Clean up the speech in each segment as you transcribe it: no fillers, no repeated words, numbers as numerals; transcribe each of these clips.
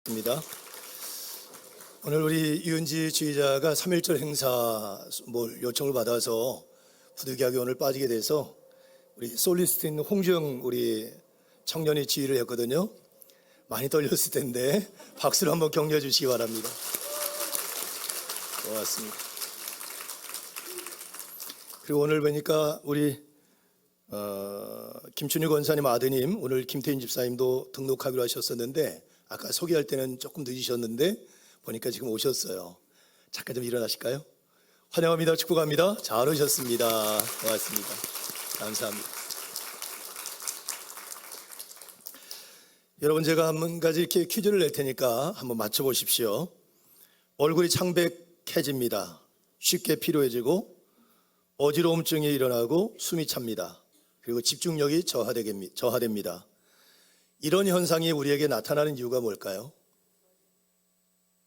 입니다. 오늘 우리 유은지 지휘자가 3.1절 행사 요청을 받아서 부득이하게 오늘 빠지게 돼서 우리 솔리스트인 홍주영 우리 청년이 지휘를 했거든요. 많이 떨렸을 텐데 박수로 한번 격려해 주시기 바랍니다. 고맙습니다. 그리고 오늘 보니까 우리 김춘희 권사님 아드님, 오늘 김태인 집사님도 등록하기로 하셨었는데 아까 소개할 때는 조금 늦으셨는데 보니까 지금 오셨어요. 잠깐 좀 일어나실까요? 환영합니다. 축복합니다. 잘 오셨습니다. 고맙습니다. 감사합니다. 여러분, 제가 한 가지 이렇게 퀴즈를 낼 테니까 한번 맞춰보십시오. 얼굴이 창백해집니다. 쉽게 피로해지고 어지러움증이 일어나고 숨이 찹니다. 그리고 집중력이 저하됩니다. 이런 현상이 우리에게 나타나는 이유가 뭘까요?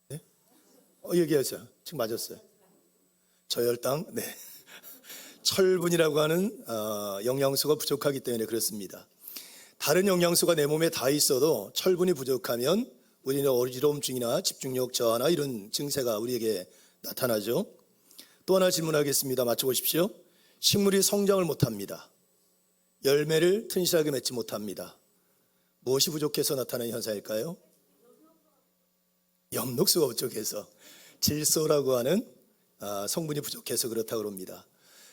네? 얘기하세요. 지금 맞았어요. 저혈당? 네. 철분이라고 하는 영양소가 부족하기 때문에 그렇습니다. 다른 영양소가 내 몸에 다 있어도 철분이 부족하면 우리는 어지러움증이나 집중력 저하나 이런 증세가 우리에게 나타나죠. 또 하나 질문하겠습니다. 맞춰보십시오. 식물이 성장을 못합니다. 열매를 튼실하게 맺지 못합니다. 무엇이 부족해서 나타나는 현상일까요? 엽록소가 부족해서, 질소라고 하는 성분이 부족해서 그렇다고 합니다.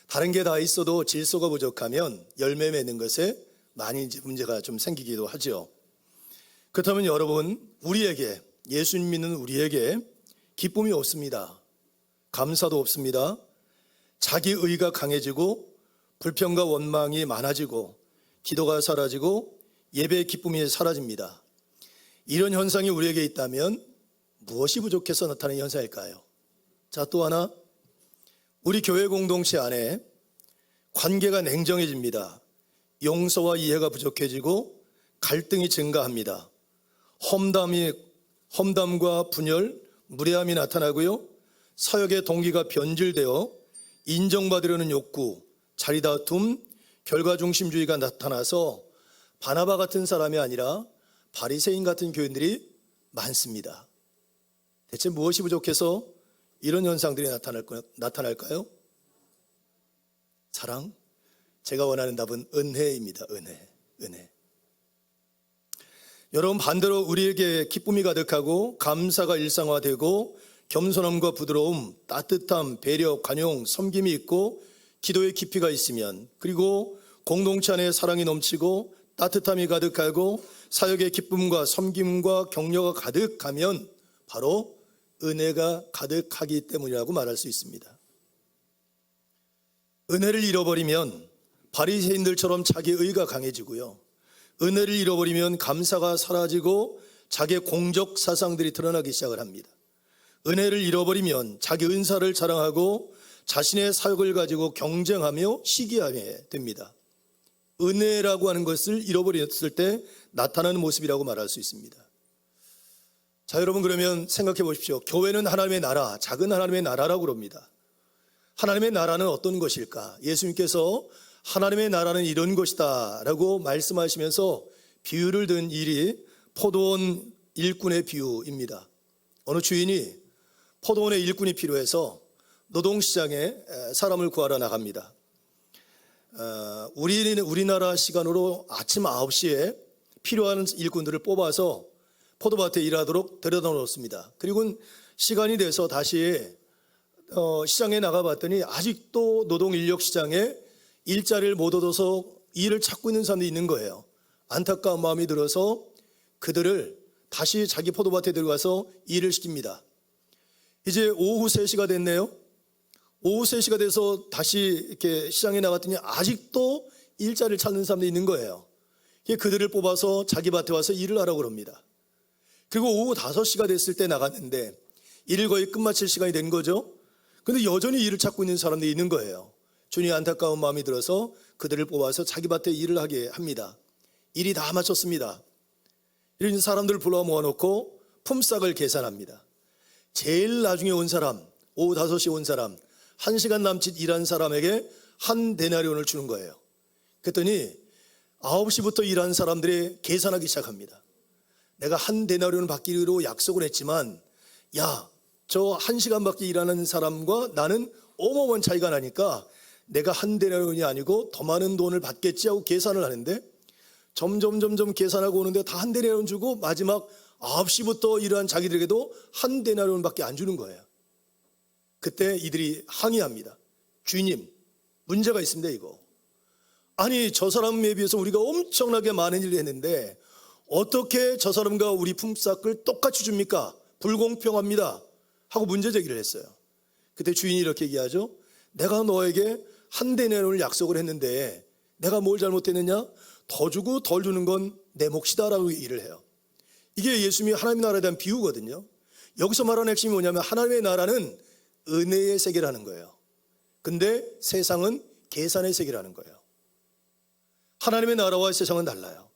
다른 게 다 있어도 질소가 부족하면 열매 맺는 것에 많이 문제가 좀 생기기도 하죠. 그렇다면 여러분, 우리에게, 예수님 믿는 우리에게 기쁨이 없습니다. 감사도 없습니다. 자기의가 강해지고 불평과 원망이 많아지고 기도가 사라지고 예배의 기쁨이 사라집니다. 이런 현상이 우리에게 있다면 무엇이 부족해서 나타나는 현상일까요? 자, 또 하나, 우리 교회 공동체 안에 관계가 냉정해집니다. 용서와 이해가 부족해지고 갈등이 증가합니다. 험담과 분열, 무례함이 나타나고요. 사역의 동기가 변질되어 인정받으려는 욕구, 자리다툼, 결과중심주의가 나타나서 바나바 같은 사람이 아니라 바리새인 같은 교인들이 많습니다. 대체 무엇이 부족해서 이런 현상들이 나타날까요? 사랑? 제가 원하는 답은 은혜입니다. 은혜. 여러분, 반대로 우리에게 기쁨이 가득하고 감사가 일상화되고 겸손함과 부드러움, 따뜻함, 배려, 관용, 섬김이 있고 기도의 깊이가 있으면, 그리고 공동체 안에 사랑이 넘치고 따뜻함이 가득하고 사역의 기쁨과 섬김과 격려가 가득하면 바로 은혜가 가득하기 때문이라고 말할 수 있습니다. 은혜를 잃어버리면 바리새인들처럼 자기의가 강해지고요. 은혜를 잃어버리면 감사가 사라지고 자기의 공적 사상들이 드러나기 시작을 합니다. 은혜를 잃어버리면 자기 은사를 자랑하고 자신의 사역을 가지고 경쟁하며 시기하게 됩니다. 은혜라고 하는 것을 잃어버렸을 때 나타나는 모습이라고 말할 수 있습니다. 자, 여러분, 그러면 생각해 보십시오. 교회는 하나님의 나라, 작은 하나님의 나라라고 그럽니다. 하나님의 나라는 어떤 것일까? 예수님께서 하나님의 나라는 이런 것이다 라고 말씀하시면서 비유를 든 일이 포도원 일꾼의 비유입니다. 어느 주인이 포도원의 일꾼이 필요해서 노동시장에 사람을 구하러 나갑니다. 우리나라 시간으로 아침 9시에 필요한 일꾼들을 뽑아서 포도밭에 일하도록 데려다 놓습니다. 그리고 시간이 돼서 다시 시장에 나가봤더니 아직도 노동인력시장에 일자리를 못 얻어서 일을 찾고 있는 사람들이 있는 거예요. 안타까운 마음이 들어서 그들을 다시 자기 포도밭에 들어가서 일을 시킵니다. 이제 오후 3시가 됐네요. 오후 3시가 돼서 다시 이렇게 시장에 나갔더니 아직도 일자리를 찾는 사람들이 있는 거예요. 그들을 뽑아서 자기 밭에 와서 일을 하라고 그럽니다. 그리고 오후 5시가 됐을 때 나갔는데 일을 거의 끝마칠 시간이 된 거죠. 근데 여전히 일을 찾고 있는 사람들이 있는 거예요. 주님이 안타까운 마음이 들어서 그들을 뽑아서 자기 밭에 일을 하게 합니다. 일이 다 마쳤습니다. 이런 사람들을 불러 모아놓고 품삯을 계산합니다. 제일 나중에 온 사람, 오후 5시에 온 사람, 1시간 남짓 일한 사람에게 한 데나리온을 주는 거예요. 그랬더니 9시부터 일하는 사람들이 계산하기 시작합니다. 내가 한 데나리온을 받기로 약속을 했지만 야, 저 1시간밖에 일하는 사람과 나는 어마어마한 차이가 나니까 내가 한 데나리온이 아니고 더 많은 돈을 받겠지 하고 계산을 하는데 점점 계산하고 오는데 다 한 데나리온 주고 마지막 9시부터 일한 자기들에게도 한 데나리온밖에 안 주는 거예요. 그때 이들이 항의합니다. 주인님, 문제가 있습니다. 이거 아니, 저 사람에 비해서 우리가 엄청나게 많은 일을 했는데 어떻게 저 사람과 우리 품삯을 똑같이 줍니까? 불공평합니다 하고 문제 제기를 했어요. 그때 주인이 이렇게 얘기하죠. 내가 너에게 한 데나리온을 약속을 했는데 내가 뭘 잘못했느냐? 더 주고 덜 주는 건 내 몫이다라고 얘기를 해요. 이게 예수님이 하나님의 나라에 대한 비유거든요. 여기서 말하는 핵심이 뭐냐면 하나님의 나라는 은혜의 세계라는 거예요. 근데 세상은 계산의 세계라는 거예요. 하나님의 나라와 세상은 달라요.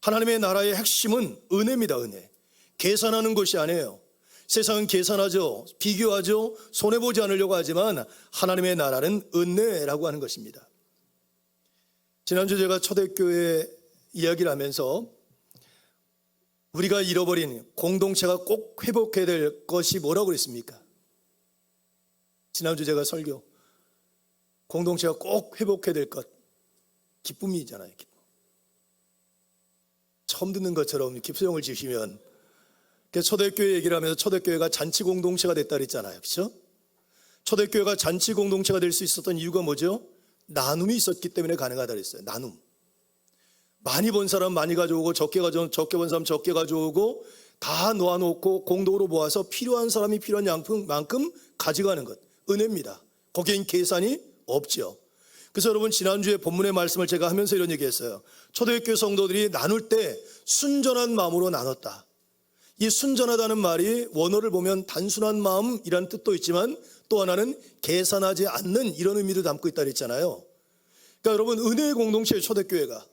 하나님의 나라의 핵심은 은혜입니다. 은혜. 계산하는 것이 아니에요. 세상은 계산하죠. 비교하죠. 손해보지 않으려고 하지만 하나님의 나라는 은혜라고 하는 것입니다. 지난주 제가 초대교회 이야기를 하면서 우리가 잃어버린 공동체가 꼭 회복해야 될 것이 뭐라고 그랬습니까? 지난주 제가 설교 공동체가 꼭 회복해야 될 것 기쁨이잖아요. 기쁨. 처음 듣는 것처럼 기표정을 지으시면 초대교회 얘기를 하면서 초대교회가 잔치 공동체가 됐다 그랬잖아요. 그렇죠? 초대교회가 잔치 공동체가 될 수 있었던 이유가 뭐죠? 나눔이 있었기 때문에 가능하다 그랬어요. 나눔. 많이 번 사람 많이 가져오고 적게 번 사람 적게 가져오고 다 놓아놓고 공동으로 모아서 필요한 사람이 필요한 양만큼 가져가는 것. 은혜입니다. 거기엔 계산이 없죠. 그래서 여러분 지난주에 본문의 말씀을 제가 하면서 이런 얘기했어요. 초대교회 성도들이 나눌 때 순전한 마음으로 나눴다. 이 순전하다는 말이 원어를 보면 단순한 마음이라는 뜻도 있지만 또 하나는 계산하지 않는 이런 의미도 담고 있다 그랬잖아요. 그러니까 여러분 은혜의 공동체의 초대교회가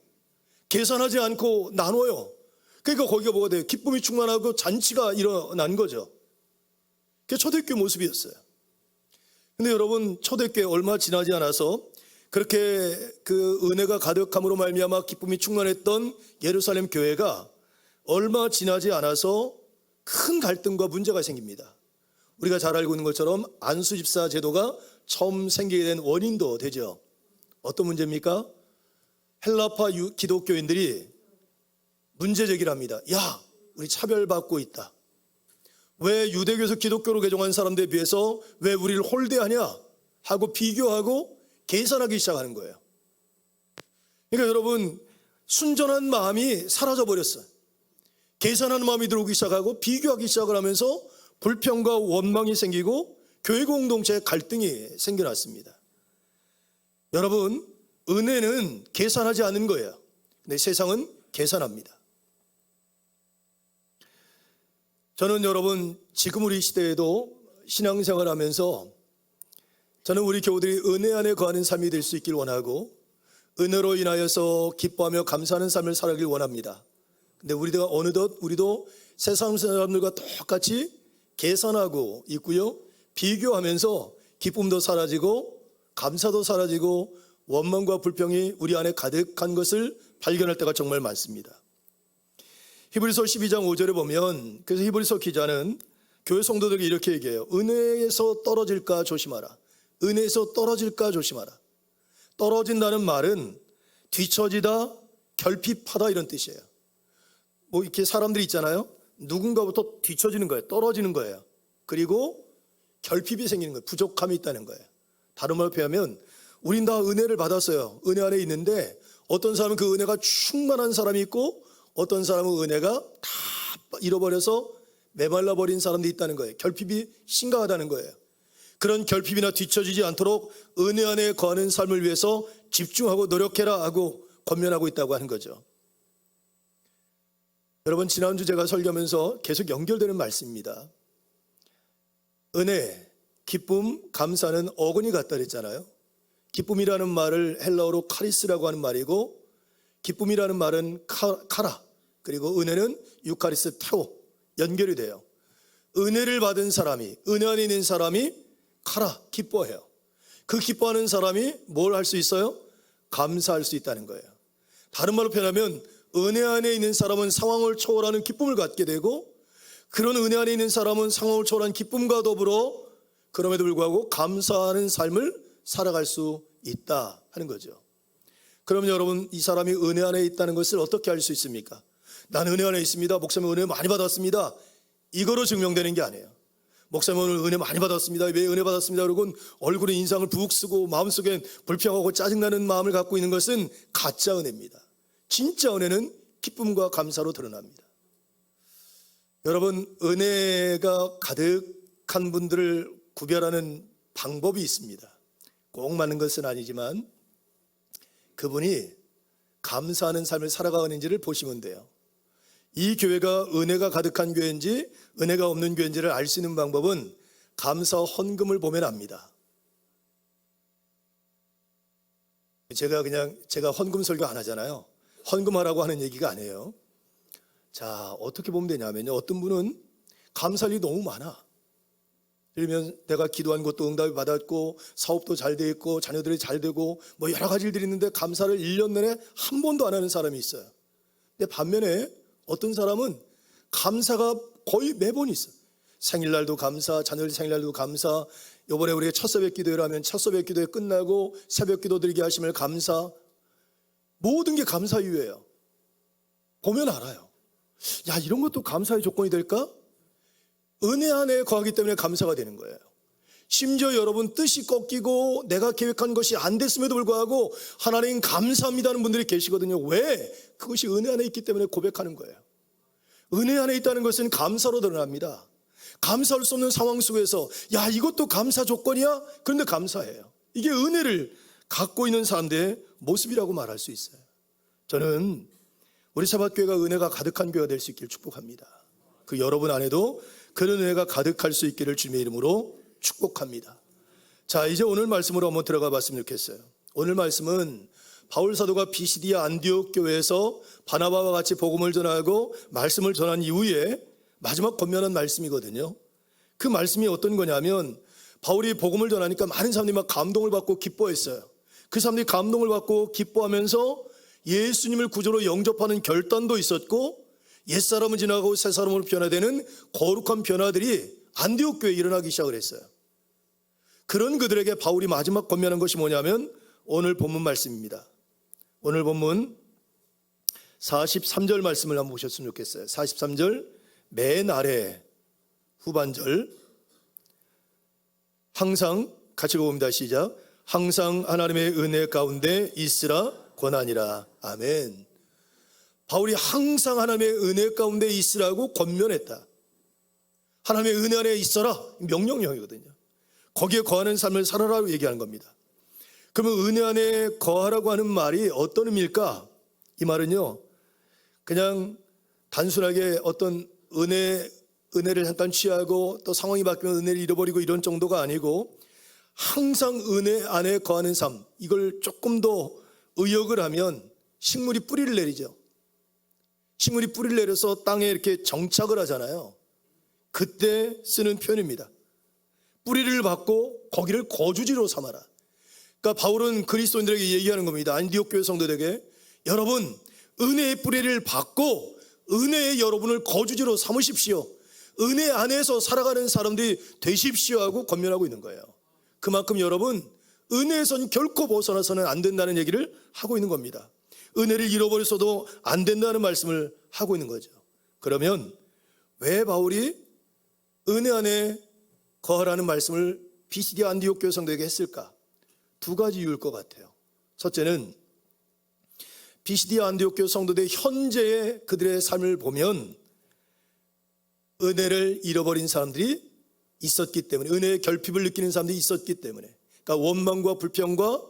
계산하지 않고 나눠요. 그러니까 거기가 뭐가 돼요? 기쁨이 충만하고 잔치가 일어난 거죠. 그게 초대교회 모습이었어요. 근데 여러분 초대교회 얼마 지나지 않아서 그렇게 그 은혜가 가득함으로 말미암아 기쁨이 충만했던 예루살렘 교회가 얼마 지나지 않아서 큰 갈등과 문제가 생깁니다. 우리가 잘 알고 있는 것처럼 안수집사 제도가 처음 생기게 된 원인도 되죠. 어떤 문제입니까? 헬라파 기독교인들이 문제 제기를 합니다. 야, 우리 차별받고 있다. 왜 유대교에서 기독교로 개종한 사람들에 비해서 왜 우리를 홀대하냐 하고 비교하고 계산하기 시작하는 거예요. 그러니까 여러분 순전한 마음이 사라져버렸어요. 계산하는 마음이 들어오기 시작하고 비교하기 시작을 하면서 불평과 원망이 생기고 교회 공동체에 갈등이 생겨났습니다. 여러분 은혜는 계산하지 않는 거예요. 근데 세상은 계산합니다. 저는 여러분 지금 우리 시대에도 신앙생활 하면서 저는 우리 교우들이 은혜 안에 거하는 삶이 될 수 있길 원하고 은혜로 인하여서 기뻐하며 감사하는 삶을 살아가길 원합니다. 근데 우리도 세상 사람들과 똑같이 계산하고 있고요. 비교하면서 기쁨도 사라지고 감사도 사라지고 원망과 불평이 우리 안에 가득한 것을 발견할 때가 정말 많습니다. 히브리서 12장 5절에 보면 그래서 히브리서 기자는 교회 성도들에게 이렇게 얘기해요. 은혜에서 떨어질까 조심하라. 은혜에서 떨어질까 조심하라. 떨어진다는 말은 뒤처지다, 결핍하다 이런 뜻이에요. 뭐 이렇게 사람들이 있잖아요. 누군가부터 뒤처지는 거예요. 떨어지는 거예요. 그리고 결핍이 생기는 거예요. 부족함이 있다는 거예요. 다른 말로 표현하면 우린 다 은혜를 받았어요. 은혜 안에 있는데 어떤 사람은 그 은혜가 충만한 사람이 있고 어떤 사람은 은혜가 다 잃어버려서 메말라버린 사람도 있다는 거예요. 결핍이 심각하다는 거예요. 그런 결핍이나 뒤처지지 않도록 은혜 안에 거하는 삶을 위해서 집중하고 노력해라 하고 권면하고 있다고 하는 거죠. 여러분 지난주 제가 설교하면서 계속 연결되는 말씀입니다. 은혜, 기쁨, 감사는 어근이 같다 그랬잖아요. 기쁨이라는 말을 헬라어로 카리스라고 하는 말이고 기쁨이라는 말은 카라 그리고 은혜는 유카리스 테오 연결이 돼요. 은혜를 받은 사람이 은혜 안에 있는 사람이 카라 기뻐해요. 그 기뻐하는 사람이 뭘 할 수 있어요? 감사할 수 있다는 거예요. 다른 말로 표현하면 은혜 안에 있는 사람은 상황을 초월하는 기쁨을 갖게 되고, 그런 은혜 안에 있는 사람은 상황을 초월한 기쁨과 더불어 그럼에도 불구하고 감사하는 삶을 살아갈 수 있다 하는 거죠. 그러면 여러분, 이 사람이 은혜 안에 있다는 것을 어떻게 알 수 있습니까? 나는 은혜 안에 있습니다. 목사님 은혜 많이 받았습니다. 이거로 증명되는 게 아니에요. 목사님 오늘 은혜 많이 받았습니다. 왜 은혜 받았습니다? 그러고 얼굴에 인상을 부욱 쓰고 마음속에 불평하고 짜증나는 마음을 갖고 있는 것은 가짜 은혜입니다. 진짜 은혜는 기쁨과 감사로 드러납니다. 여러분, 은혜가 가득한 분들을 구별하는 방법이 있습니다. 꼭 맞는 것은 아니지만 그분이 감사하는 삶을 살아가는지를 보시면 돼요. 이 교회가 은혜가 가득한 교회인지 은혜가 없는 교회인지를 알 수 있는 방법은 감사 헌금을 보면 압니다. 제가 헌금 설교 안 하잖아요. 헌금하라고 하는 얘기가 아니에요. 자, 어떻게 보면 되냐면요, 어떤 분은 감사할 일이 너무 많아. 예를 들면 내가 기도한 것도 응답이 받았고 사업도 잘 돼 있고 자녀들이 잘 되고 뭐 여러 가지 일들이 있는데 감사를 1년 내내 한 번도 안 하는 사람이 있어요. 근데 반면에 어떤 사람은 감사가 거의 매번 있어. 생일날도 감사, 자녀들 생일날도 감사, 이번에 우리가 첫 새벽 기도회를 하면 첫 새벽 기도회 끝나고 새벽 기도 드리게 하심을 감사, 모든 게 감사 이유예요. 보면 알아요. 야, 이런 것도 감사의 조건이 될까? 은혜 안에 거하기 때문에 감사가 되는 거예요. 심지어 여러분 뜻이 꺾이고 내가 계획한 것이 안 됐음에도 불구하고 하나님 감사합니다는 분들이 계시거든요. 왜? 그것이 은혜 안에 있기 때문에 고백하는 거예요. 은혜 안에 있다는 것은 감사로 드러납니다. 감사할 수 없는 상황 속에서 야, 이것도 감사 조건이야? 그런데 감사해요. 이게 은혜를 갖고 있는 사람들의 모습이라고 말할 수 있어요. 저는 우리 사bat교회가 은혜가 가득한 교회가 될 수 있기를 축복합니다. 그 여러분 안에도 그런 은혜가 가득할 수 있기를 주님의 이름으로 축복합니다. 자, 이제 오늘 말씀으로 한번 들어가 봤으면 좋겠어요. 오늘 말씀은 바울 사도가 비시디아 안디옥 교회에서 바나바와 같이 복음을 전하고 말씀을 전한 이후에 마지막 권면한 말씀이거든요. 그 말씀이 어떤 거냐면 바울이 복음을 전하니까 많은 사람들이 막 감동을 받고 기뻐했어요. 그 사람들이 감동을 받고 기뻐하면서 예수님을 구주로 영접하는 결단도 있었고 옛사람은 지나가고 새사람으로 변화되는 거룩한 변화들이 안디옥 교회에 일어나기 시작을 했어요. 그런 그들에게 바울이 마지막 권면한 것이 뭐냐면 오늘 본문 말씀입니다. 오늘 본문 43절 말씀을 한번 보셨으면 좋겠어요. 43절 맨 아래 후반절, 항상 같이 읽어봅니다. 시작. 항상 하나님의 은혜 가운데 있으라 권하니라. 아멘. 바울이 항상 하나님의 은혜 가운데 있으라고 권면했다. 하나님의 은혜 안에 있어라, 명령형이거든요. 거기에 거하는 삶을 살아라고 얘기하는 겁니다. 그러면 은혜 안에 거하라고 하는 말이 어떤 의미일까? 이 말은요, 그냥 단순하게 어떤 은혜를 잠깐 취하고 또 상황이 바뀌면 은혜를 잃어버리고 이런 정도가 아니고 항상 은혜 안에 거하는 삶, 이걸 조금 더 의역을 하면 식물이 뿌리를 내리죠. 식물이 뿌리를 내려서 땅에 이렇게 정착을 하잖아요. 그때 쓰는 표현입니다. 뿌리를 받고 거기를 거주지로 삼아라. 그러니까 바울은 그리스도인들에게 얘기하는 겁니다. 안디옥 교회 성도들에게 여러분 은혜의 뿌리를 받고 은혜의 여러분을 거주지로 삼으십시오. 은혜 안에서 살아가는 사람들이 되십시오 하고 권면하고 있는 거예요. 그만큼 여러분 은혜에선 결코 벗어나서는 안 된다는 얘기를 하고 있는 겁니다. 은혜를 잃어버렸어도 안 된다는 말씀을 하고 있는 거죠. 그러면 왜 바울이 은혜 안에 거하라는 말씀을 비시디아 안디옥 교회 성도에게 했을까? 두 가지 이유일 것 같아요. 첫째는 비시디아 안디옥 교회 성도들의 현재의 그들의 삶을 보면 은혜를 잃어버린 사람들이 있었기 때문에, 은혜의 결핍을 느끼는 사람들이 있었기 때문에, 그러니까 원망과 불평과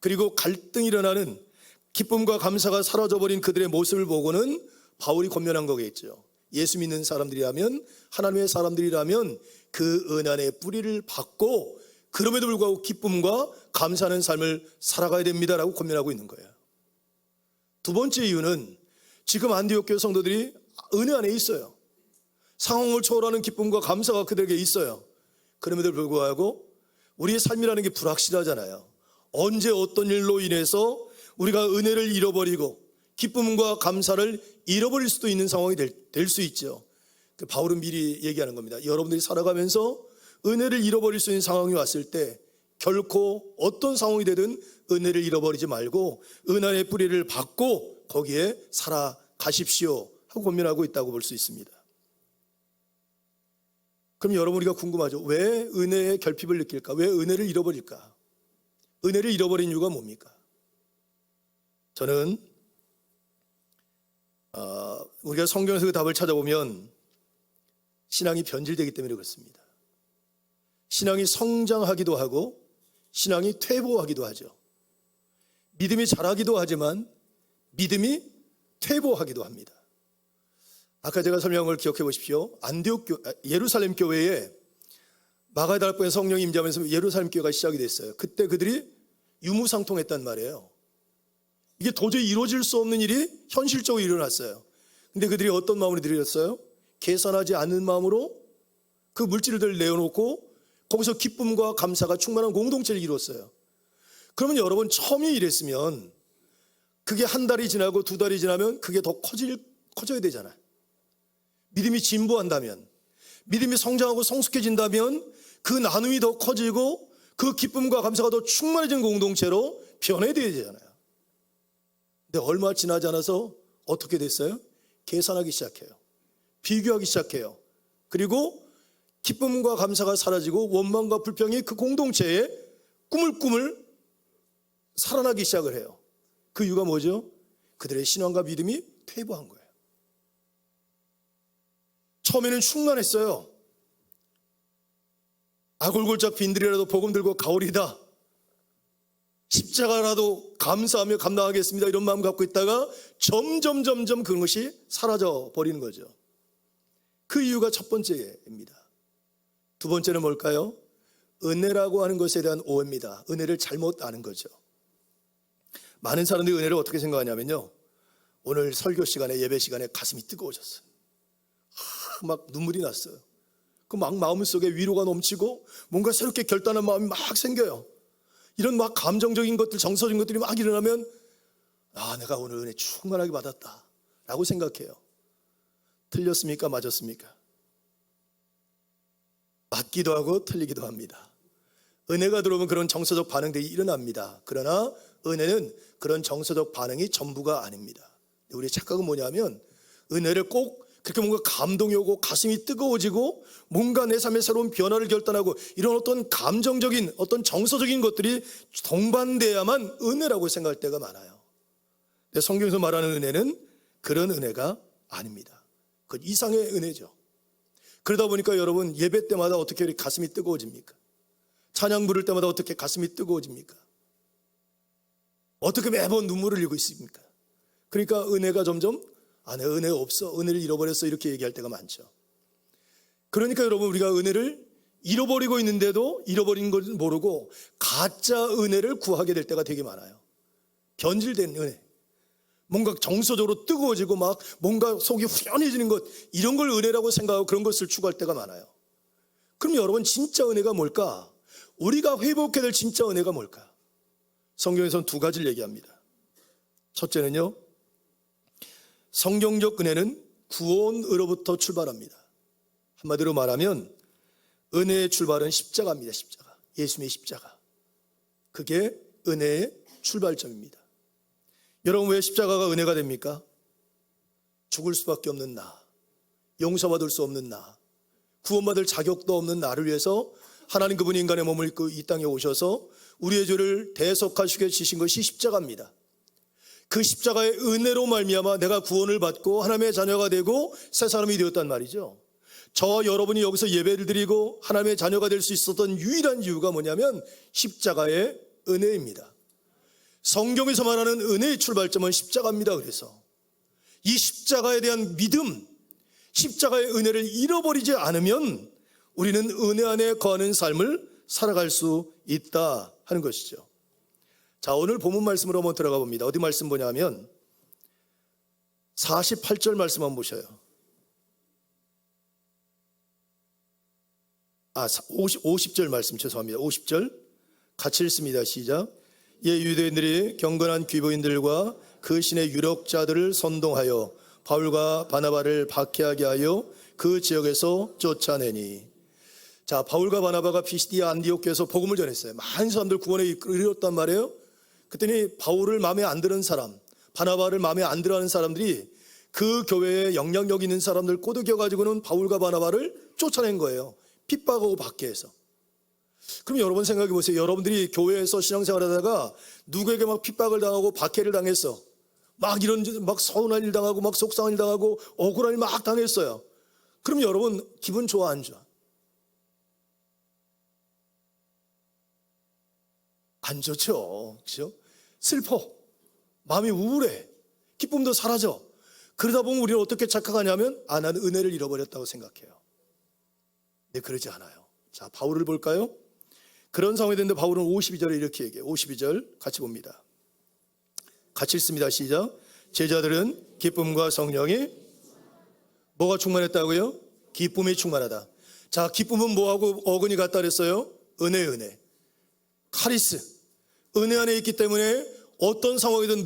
그리고 갈등이 일어나는, 기쁨과 감사가 사라져버린 그들의 모습을 보고는 바울이 권면한 거겠죠. 예수 믿는 사람들이라면, 하나님의 사람들이라면 그 은혜 안에 뿌리를 받고 그럼에도 불구하고 기쁨과 감사하는 삶을 살아가야 됩니다라고 권면하고 있는 거예요. 두 번째 이유는 지금 안디옥 교회 성도들이 은혜 안에 있어요. 상황을 초월하는 기쁨과 감사가 그들에게 있어요. 그럼에도 불구하고 우리의 삶이라는 게 불확실하잖아요. 언제 어떤 일로 인해서 우리가 은혜를 잃어버리고 기쁨과 감사를 잃어버릴 수도 있는 상황이 될 수 있죠. 바울은 미리 얘기하는 겁니다. 여러분들이 살아가면서 은혜를 잃어버릴 수 있는 상황이 왔을 때 결코 어떤 상황이 되든 은혜를 잃어버리지 말고 은혜의 뿌리를 받고 거기에 살아가십시오 하고 권면하고 있다고 볼 수 있습니다. 그럼 여러분, 우리가 궁금하죠. 왜 은혜의 결핍을 느낄까? 왜 은혜를 잃어버릴까? 은혜를 잃어버린 이유가 뭡니까? 저는 우리가 성경에서 그 답을 찾아보면 신앙이 변질되기 때문에 그렇습니다. 신앙이 성장하기도 하고 신앙이 퇴보하기도 하죠. 믿음이 자라기도 하지만 믿음이 퇴보하기도 합니다. 아까 제가 설명한 걸 기억해 보십시오. 예루살렘 교회에 마가다락방에 성령이 임재하면서 예루살렘 교회가 시작이 됐어요. 그때 그들이 유무상통했단 말이에요. 이게 도저히 이루어질 수 없는 일이 현실적으로 일어났어요. 근데 그들이 어떤 마음으로 들였어요? 계산하지 않는 마음으로 그 물질들을 내어놓고 거기서 기쁨과 감사가 충만한 공동체를 이루었어요. 그러면 여러분, 처음에 이랬으면 그게 한 달이 지나고 두 달이 지나면 그게 더 커져야 되잖아요. 믿음이 진보한다면, 믿음이 성장하고 성숙해진다면 그 나눔이 더 커지고 그 기쁨과 감사가 더 충만해진 공동체로 변해야 되잖아요. 근데 얼마 지나지 않아서 어떻게 됐어요? 계산하기 시작해요. 비교하기 시작해요. 그리고 기쁨과 감사가 사라지고 원망과 불평이 그 공동체에 꾸물꾸물 살아나기 시작을 해요. 그 이유가 뭐죠? 그들의 신앙과 믿음이 퇴보한 거예요. 처음에는 충만했어요. 아골골짝 빈들이라도 복음 들고 가오리다, 십자가라도 감사하며 감당하겠습니다, 이런 마음 갖고 있다가 점점 그것이 사라져 버리는 거죠. 그 이유가 첫 번째입니다. 두 번째는 뭘까요? 은혜라고 하는 것에 대한 오해입니다. 은혜를 잘못 아는 거죠. 많은 사람들이 은혜를 어떻게 생각하냐면요, 오늘 설교 시간에, 예배 시간에 가슴이 뜨거워졌어요. 막 눈물이 났어요. 그 막 마음속에 위로가 넘치고 뭔가 새롭게 결단한 마음이 막 생겨요. 이런 막 감정적인 것들, 정서적인 것들이 막 일어나면 내가 오늘 은혜 충만하게 받았다 라고 생각해요. 틀렸습니까? 맞았습니까? 맞기도 하고 틀리기도 합니다. 은혜가 들어오면 그런 정서적 반응들이 일어납니다. 그러나 은혜는 그런 정서적 반응이 전부가 아닙니다. 우리의 착각은 뭐냐면, 은혜를 꼭 그렇게 뭔가 감동이 오고 가슴이 뜨거워지고 뭔가 내 삶의 새로운 변화를 결단하고 이런 어떤 감정적인, 어떤 정서적인 것들이 동반돼야만 은혜라고 생각할 때가 많아요. 근데 성경에서 말하는 은혜는 그런 은혜가 아닙니다. 그 이상의 은혜죠. 그러다 보니까 여러분, 예배 때마다 어떻게 이렇게 가슴이 뜨거워집니까? 찬양 부를 때마다 어떻게 가슴이 뜨거워집니까? 어떻게 매번 눈물을 흘리고 있습니까? 그러니까 은혜가 점점 내 은혜 없어, 은혜를 잃어버렸어, 이렇게 얘기할 때가 많죠. 그러니까 여러분, 우리가 은혜를 잃어버리고 있는데도 잃어버린 걸 모르고 가짜 은혜를 구하게 될 때가 되게 많아요. 변질된 은혜, 뭔가 정서적으로 뜨거워지고 막 뭔가 속이 후련해지는 것, 이런 걸 은혜라고 생각하고 그런 것을 추구할 때가 많아요. 그럼 여러분, 진짜 은혜가 뭘까? 우리가 회복해야 될 진짜 은혜가 뭘까? 성경에서는 두 가지를 얘기합니다. 첫째는요, 성경적 은혜는 구원으로부터 출발합니다. 한마디로 말하면 은혜의 출발은 십자가입니다. 십자가, 예수님의 십자가, 그게 은혜의 출발점입니다. 여러분, 왜 십자가가 은혜가 됩니까? 죽을 수밖에 없는 나, 용서받을 수 없는 나, 구원받을 자격도 없는 나를 위해서 하나님 그분이 인간의 몸을 입고 이 땅에 오셔서 우리의 죄를 대속하시게 지신 것이 십자가입니다. 그 십자가의 은혜로 말미암아 내가 구원을 받고 하나님의 자녀가 되고 새 사람이 되었단 말이죠. 저와 여러분이 여기서 예배를 드리고 하나님의 자녀가 될 수 있었던 유일한 이유가 뭐냐면 십자가의 은혜입니다. 성경에서 말하는 은혜의 출발점은 십자가입니다. 그래서 이 십자가에 대한 믿음, 십자가의 은혜를 잃어버리지 않으면 우리는 은혜 안에 거하는 삶을 살아갈 수 있다 하는 것이죠. 자, 오늘 본문 말씀으로 한번 들어가 봅니다. 어디 말씀 보냐면 48절 말씀 한번 보셔요. 50절 말씀, 죄송합니다. 50절 같이 읽습니다. 시작. 예, 유대인들이 경건한 귀부인들과 그 신의 유력자들을 선동하여 바울과 바나바를 박해하게 하여 그 지역에서 쫓아내니. 자, 바울과 바나바가 피시디아 안디옥교에서 복음을 전했어요. 많은 사람들 구원에 이르렀단 말이에요. 그랬더니 바울을 마음에 안 드는 사람, 바나바를 마음에 안 들어하는 사람들이 그 교회에 영향력 있는 사람들 꼬드겨가지고는 바울과 바나바를 쫓아낸 거예요. 핍박하고 박해해서. 그럼 여러분 생각해 보세요. 여러분들이 교회에서 신앙생활 하다가 누구에게 막 핍박을 당하고 박해를 당했어. 막 이런, 막 서운한 일 당하고 막 속상한 일 당하고 억울한 일 막 당했어요. 그럼 여러분 기분 좋아 안 좋아? 안 좋죠. 그렇죠? 슬퍼. 마음이 우울해. 기쁨도 사라져. 그러다 보면 우리는 어떻게 착각하냐면 나는 은혜를 잃어버렸다고 생각해요. 근데 그러지 않아요. 자, 바울을 볼까요? 그런 상황이 됐는데 바울은 52절에 이렇게 얘기해요. 52절 같이 봅니다. 같이 읽습니다. 시작. 제자들은 기쁨과 성령이 뭐가 충만했다고요? 기쁨이 충만하다. 자, 기쁨은 뭐하고 어근이 같다 그랬어요? 은혜. 카리스. 은혜 안에 있기 때문에 어떤 상황이든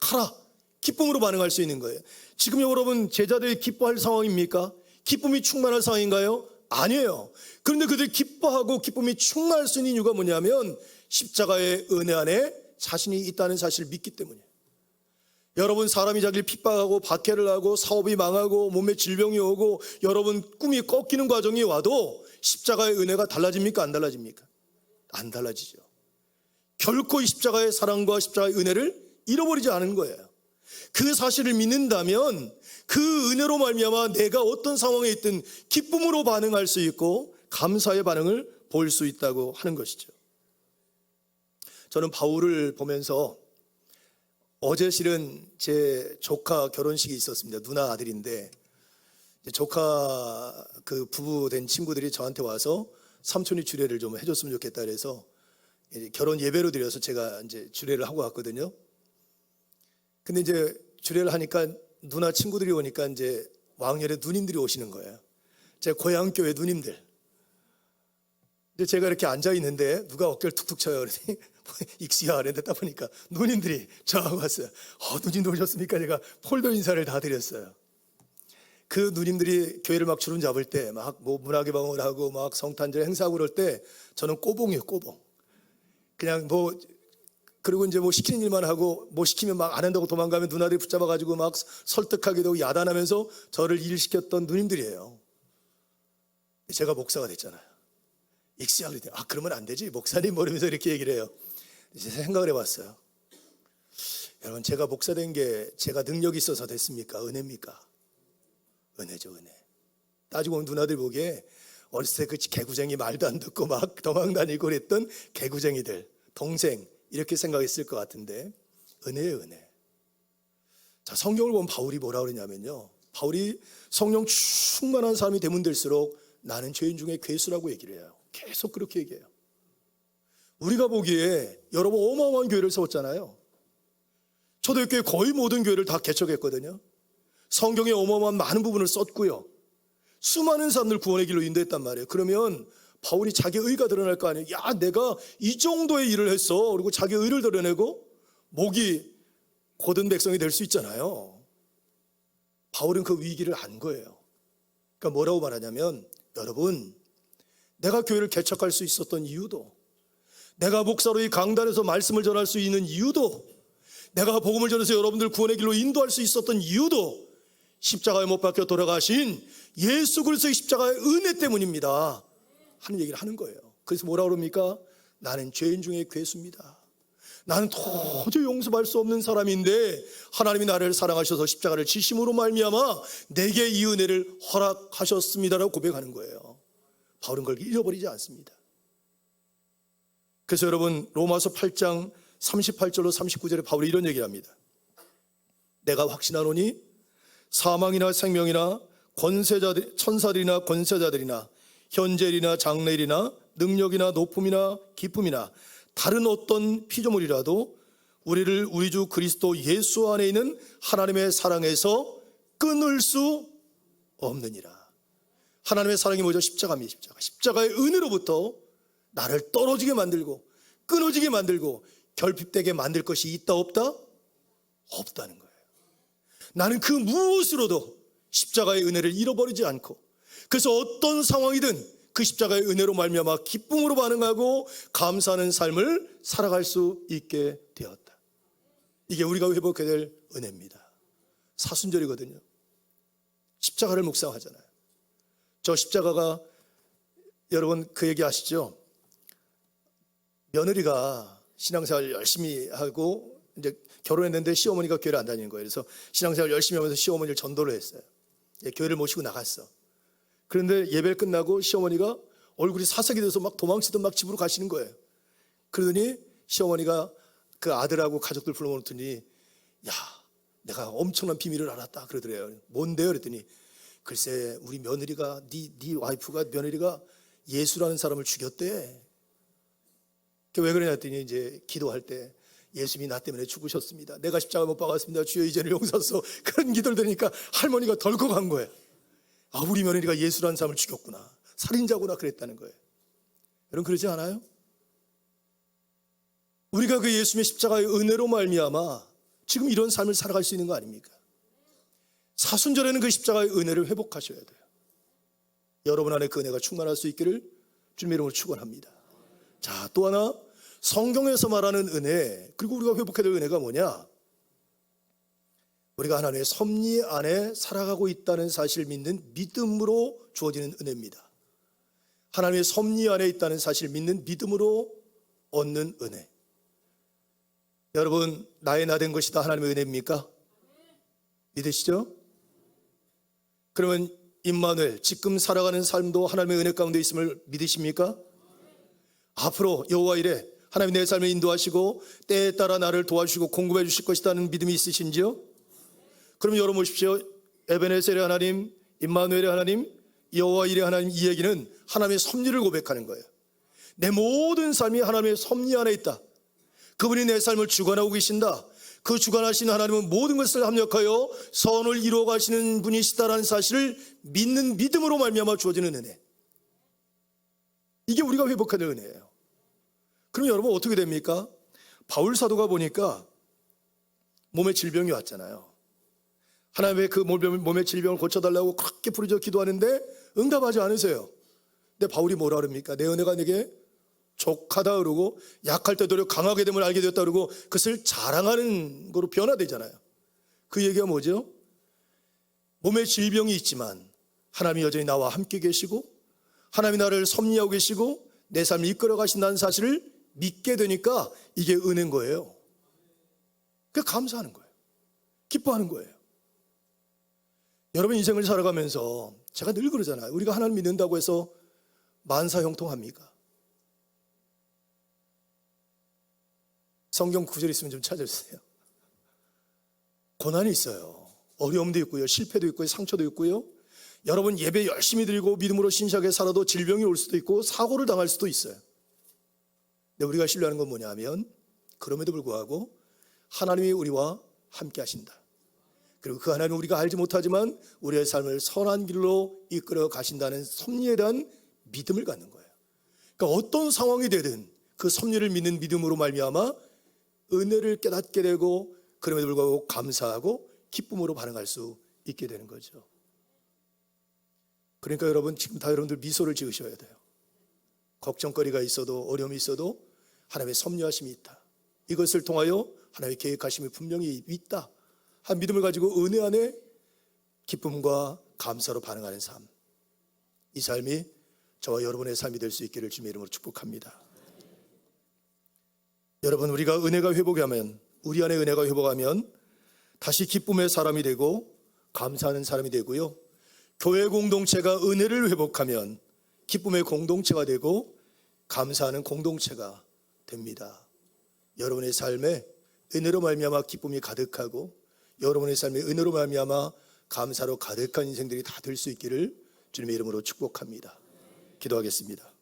가라. 기쁨으로 반응할 수 있는 거예요. 지금 여러분 제자들이 기뻐할 상황입니까? 기쁨이 충만할 상황인가요? 아니에요. 그런데 그들이 기뻐하고 기쁨이 충만할 수 있는 이유가 뭐냐면 십자가의 은혜 안에 자신이 있다는 사실을 믿기 때문이에요. 여러분 사람이 자기를 핍박하고 박해를 하고 사업이 망하고 몸에 질병이 오고 여러분 꿈이 꺾이는 과정이 와도 십자가의 은혜가 달라집니까? 안 달라집니까? 안 달라지죠. 결코 이 십자가의 사랑과 십자가의 은혜를 잃어버리지 않은 거예요. 그 사실을 믿는다면 그 은혜로 말미암아 내가 어떤 상황에 있든 기쁨으로 반응할 수 있고 감사의 반응을 볼 수 있다고 하는 것이죠. 저는 바울을 보면서 어제 실은 제 조카 결혼식이 있었습니다. 누나 아들인데 조카 그 부부 된 친구들이 저한테 와서 삼촌이 주례를 좀 해줬으면 좋겠다 그래서 결혼 예배로 드려서 제가 이제 주례를 하고 왔거든요. 근데 이제 주례를 하니까 누나 친구들이 오니까 이제 왕년에 누님들이 오시는 거예요. 제 고향 교회 누님들. 근데 제가 이렇게 앉아 있는데 누가 어깨를 툭툭 쳐요. 그러더니 익수야 그랬는데 딱 보니까 누님들이 저하고 왔어요. 누님도 오셨습니까? 제가 폴더 인사를 다 드렸어요. 그 누님들이 교회를 막 주름 잡을 때 막 뭐 문화개 방언을 하고 막 성탄절 행사하고 그럴 때 저는 꼬봉이에요. 꼬봉. 그냥 그리고 이제 시키는 일만 하고 시키면 막 안 한다고 도망가면 누나들이 붙잡아가지고 막 설득하기도 하고 야단하면서 저를 일시켰던 누님들이에요. 제가 목사가 됐잖아요. 익수야 그랬더니 그러면 안 되지 목사님 모르면서 이렇게 얘기를 해요. 이제 생각을 해봤어요. 여러분 제가 목사 된 게 제가 능력이 있어서 됐습니까? 은혜입니까? 은혜죠 은혜. 따지고 보면 누나들 보기에 어렸을 때 그 개구쟁이 말도 안 듣고 막 도망다니고 그랬던 개구쟁이들 동생 이렇게 생각했을 것 같은데 은혜예요 은혜. 자, 성경을 보면 바울이 뭐라 그러냐면요, 바울이 성령 충만한 사람이 되면 될수록 나는 죄인 중에 괴수라고 얘기를 해요. 계속 그렇게 얘기해요. 우리가 보기에 여러분 어마어마한 교회를 세웠잖아요. 초대교회 거의 모든 교회를 다 개척했거든요. 성경에 어마어마한 많은 부분을 썼고요. 수많은 사람들 구원의 길로 인도했단 말이에요. 그러면 바울이 자기 의가 드러날 거 아니에요. 야, 내가 이 정도의 일을 했어. 그리고 자기 의를 드러내고 목이 곧은 백성이 될 수 있잖아요. 바울은 그 위기를 안 거예요. 그러니까 뭐라고 말하냐면, 여러분, 내가 교회를 개척할 수 있었던 이유도, 내가 목사로 이 강단에서 말씀을 전할 수 있는 이유도, 내가 복음을 전해서 여러분들 구원의 길로 인도할 수 있었던 이유도 십자가에 못 박혀 돌아가신 예수 그리스도의 십자가의 은혜 때문입니다 하는 얘기를 하는 거예요. 그래서 뭐라고 그럽니까? 나는 죄인 중에 괴수입니다. 나는 도저히 용서할 수 없는 사람인데 하나님이 나를 사랑하셔서 십자가를 지심으로 말미암아 내게 이 은혜를 허락하셨습니다라고 고백하는 거예요. 바울은 그걸 잃어버리지 않습니다. 그래서 여러분 로마서 8장 38절로 39절에 바울이 이런 얘기를 합니다. 내가 확신하노니 사망이나 생명이나 권세자들, 천사들이나 권세자들이나 현재일이나 장래일이나 능력이나 높음이나 기쁨이나 다른 어떤 피조물이라도 우리를 우리 주 그리스도 예수 안에 있는 하나님의 사랑에서 끊을 수 없느니라. 하나님의 사랑이 뭐죠? 십자가입니다. 십자가. 십자가의 은혜로부터 나를 떨어지게 만들고 끊어지게 만들고 결핍되게 만들 것이 있다 없다? 없다는 거예요. 나는 그 무엇으로도 십자가의 은혜를 잃어버리지 않고, 그래서 어떤 상황이든 그 십자가의 은혜로 말미암아 기쁨으로 반응하고 감사하는 삶을 살아갈 수 있게 되었다. 이게 우리가 회복해야 될 은혜입니다. 사순절이거든요. 십자가를 묵상하잖아요. 저 십자가가, 여러분 그 얘기 아시죠? 며느리가 신앙생활 열심히 하고 이제 결혼했는데 시어머니가 교회를 안 다니는 거예요. 그래서 신앙생활 열심히 하면서 시어머니를 전도를 했어요. 교회를 모시고 나갔어. 그런데 예배 끝나고 시어머니가 얼굴이 사색이 돼서 막 도망치듯 막 집으로 가시는 거예요. 그러더니 시어머니가 그 아들하고 가족들 불러놓더니, 야, 내가 엄청난 비밀을 알았다 그러더래요. 뭔데요? 그랬더니, 글쎄 우리 며느리가, 네 와이프가, 며느리가 예수라는 사람을 죽였대. 왜 그러냐 했더니, 이제 기도할 때 예수님이 나 때문에 죽으셨습니다, 내가 십자가 못 박았습니다, 주여 이제는 용서하소서, 그런 기도를 드리니까 할머니가 덜컥한 거예요. 아, 우리 며느리가 예수라는 사람을 죽였구나, 살인자구나 그랬다는 거예요. 여러분 그러지 않아요? 우리가 그 예수님의 십자가의 은혜로 말미암아 지금 이런 삶을 살아갈 수 있는 거 아닙니까? 사순절에는 그 십자가의 은혜를 회복하셔야 돼요. 여러분 안에 그 은혜가 충만할 수 있기를 주님의 이름으로 축원합니다. 자, 또 하나, 성경에서 말하는 은혜, 그리고 우리가 회복해야 될 은혜가 뭐냐? 우리가 하나님의 섭리 안에 살아가고 있다는 사실을 믿는 믿음으로 주어지는 은혜입니다. 하나님의 섭리 안에 있다는 사실을 믿는 믿음으로 얻는 은혜. 여러분, 나의 나 된 것이 다 하나님의 은혜입니까? 믿으시죠? 그러면 임마누엘, 지금 살아가는 삶도 하나님의 은혜 가운데 있음을 믿으십니까? 앞으로 여호와 이래 하나님 내 삶을 인도하시고 때에 따라 나를 도와주시고 공급해 주실 것이라는 믿음이 있으신지요? 그럼 여러분 보십시오. 에베네셀의 하나님, 임마누엘의 하나님, 여호와 이래 하나님, 이 얘기는 하나님의 섭리를 고백하는 거예요. 내 모든 삶이 하나님의 섭리 안에 있다. 그분이 내 삶을 주관하고 계신다. 그 주관하시는 하나님은 모든 것을 합력하여 선을 이루어 가시는 분이시다라는 사실을 믿는 믿음으로 말미암아 주어지는 은혜. 이게 우리가 회복해야 될 은혜예요. 그럼 여러분 어떻게 됩니까? 바울 사도가 보니까 몸에 질병이 왔잖아요. 하나님의 그 몸의 질병을 고쳐달라고 그렇게 부르짖어 기도하는데 응답하지 않으세요. 근데 바울이 뭐라 그럽니까? 내 은혜가 내게 족하다 그러고, 약할 때 도리어 강하게 됨을 알게 되었다 그러고, 그것을 자랑하는 거로 변화되잖아요. 그 얘기가 뭐죠? 몸에 질병이 있지만 하나님이 여전히 나와 함께 계시고 하나님이 나를 섭리하고 계시고 내 삶을 이끌어 가신다는 사실을 믿게 되니까 이게 은혜인 거예요. 그게 감사하는 거예요. 기뻐하는 거예요. 여러분 인생을 살아가면서 제가 늘 그러잖아요. 우리가 하나님 믿는다고 해서 만사형통합니까? 성경 구절 있으면 좀 찾아주세요. 고난이 있어요. 어려움도 있고요, 실패도 있고요, 상처도 있고요. 여러분 예배 열심히 드리고 믿음으로 신실하게 살아도 질병이 올 수도 있고 사고를 당할 수도 있어요. 근데 우리가 신뢰하는 건 뭐냐면, 그럼에도 불구하고 하나님이 우리와 함께 하신다. 그리고 그 하나님은 우리가 알지 못하지만 우리의 삶을 선한 길로 이끌어 가신다는 섭리에 대한 믿음을 갖는 거예요. 그러니까 어떤 상황이 되든 그 섭리를 믿는 믿음으로 말미암아 은혜를 깨닫게 되고, 그럼에도 불구하고 감사하고 기쁨으로 반응할 수 있게 되는 거죠. 그러니까 여러분 지금 다 여러분들 미소를 지으셔야 돼요. 걱정거리가 있어도 어려움이 있어도 하나님의 섭리하심이 있다. 이것을 통하여 하나님의 계획하심이 분명히 있다 한 믿음을 가지고 은혜 안에 기쁨과 감사로 반응하는 삶, 이 삶이 저와 여러분의 삶이 될 수 있기를 주님의 이름으로 축복합니다. 여러분, 우리가 은혜가 회복하면, 우리 안에 은혜가 회복하면 다시 기쁨의 사람이 되고 감사하는 사람이 되고요, 교회 공동체가 은혜를 회복하면 기쁨의 공동체가 되고 감사하는 공동체가 됩니다. 여러분의 삶에 은혜로 말미암아 기쁨이 가득하고 여러분의 삶에 은혜로 말미암아 감사로 가득한 인생들이 다 될 수 있기를 주님의 이름으로 축복합니다. 기도하겠습니다.